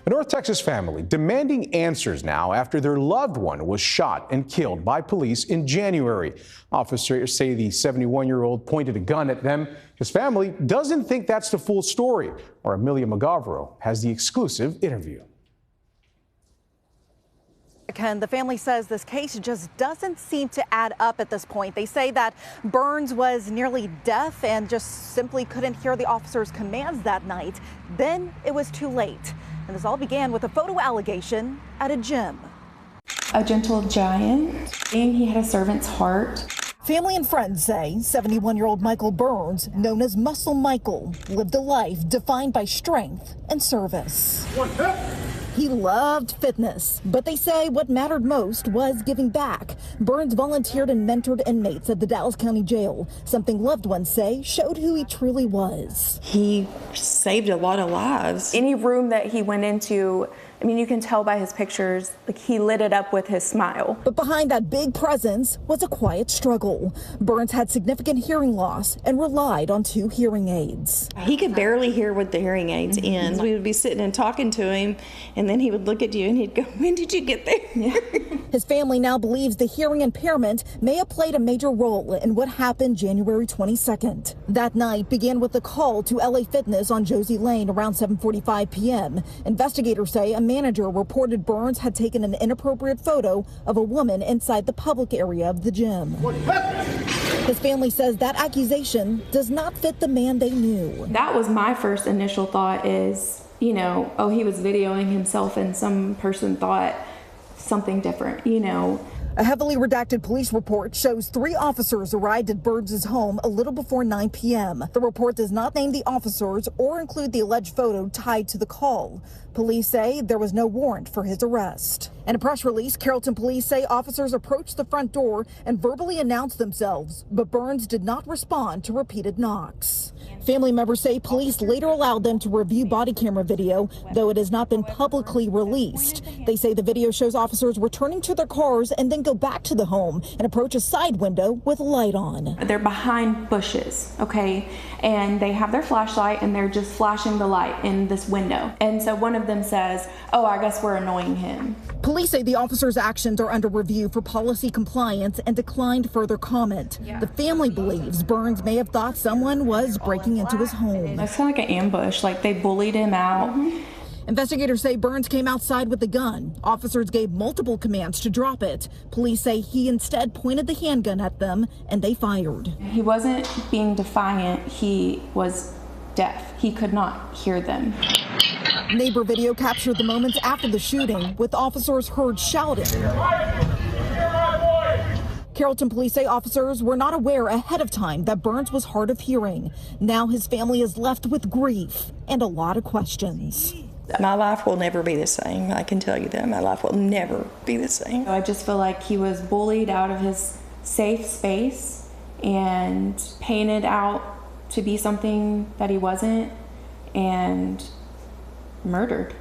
A North Texas family demanding answers now after their loved one was shot and killed by police in January. Officers say the 71-year-old pointed a gun at them. His family doesn't think that's the full story. Our Amelia Magavro has the exclusive interview. Ken, the family says this case just doesn't seem to add up at this point. They say that Burns was nearly deaf and just simply couldn't hear the officer's commands that night. Then it was too late. And this all began with a photo allegation at a gym. A gentle giant, and he had a servant's heart. Family and friends say 71-year-old Micheal Burns, known as Muscle Michael, lived a life defined by strength and service. He loved fitness, but they say what mattered most was giving back. Burns volunteered and mentored inmates at the Dallas County Jail, something loved ones say showed who he truly was. He saved a lot of lives. Any room that he went into, I mean, you can tell by his pictures, like he lit it up with his smile. But behind that big presence was a quiet struggle. Burns had significant hearing loss and relied on 2 hearing aids. He could barely hear with the hearing aids in. We would be sitting and talking to him, and then he would look at you and he'd go, "When did you get there?" Yeah. His family now believes the hearing impairment may have played a major role in what happened January 22nd. That night began with a call to LA Fitness on Josie Lane around 7:45 p.m. Investigators say a manager reported Burns had taken an inappropriate photo of a woman inside the public area of the gym. His family says that accusation does not fit the man they knew. That was my first initial thought is, you know, oh, he was videoing himself and some person thought something different, you know. A heavily redacted police report shows 3 officers arrived at Burns' home a little before 9 p.m. The report does not name the officers or include the alleged photo tied to the call. Police say there was no warrant for his arrest. In a press release, Carrollton Police say officers approached the front door and verbally announced themselves, but Burns did not respond to repeated knocks. Family members say police later allowed them to review body camera video, though it has not been publicly released. They say the video shows officers returning to their cars and then go back to the home and approach a side window with light on. They're behind bushes, okay, and they have their flashlight and they're just flashing the light in this window. And so one of them says, "Oh, I guess we're annoying him." Police say the officers' actions are under review for policy compliance and declined further comment. The family believes Burns may have thought someone was breaking into his home. It's kind of like an ambush, like they bullied him out. Investigators say Burns came outside with the gun. Officers gave multiple commands to drop it. Police say he instead pointed the handgun at them and they fired. He wasn't being defiant, he was deaf. He could not hear them. Neighbor video captured the moments after the shooting, with officers heard shouting. Carrollton Police say officers were not aware ahead of time that Burns was hard of hearing. Now his family is left with grief and a lot of questions. My life will never be the same. I can tell you that. My life will never be the same. I just feel like he was bullied out of his safe space and painted out to be something that he wasn't and murdered.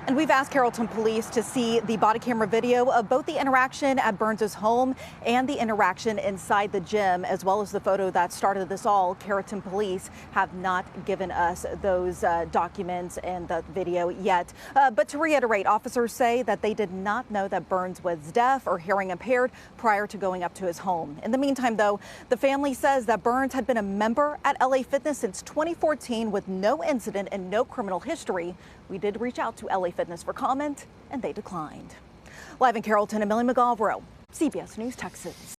And we've asked Carrollton Police to see the body camera video of both the interaction at Burns' home and the interaction inside the gym, as well as the photo that started this all. Carrollton Police have not given us those documents and the video yet. But to reiterate, officers say that they did not know that Burns was deaf or hearing impaired prior to going up to his home. In the meantime, though, the family says that Burns had been a member at LA Fitness since 2014 with no incident and no criminal history. We did reach out to LA Fitness for comment, and they declined. Live in Carrollton, Amelia Magavro, CBS News, Texas.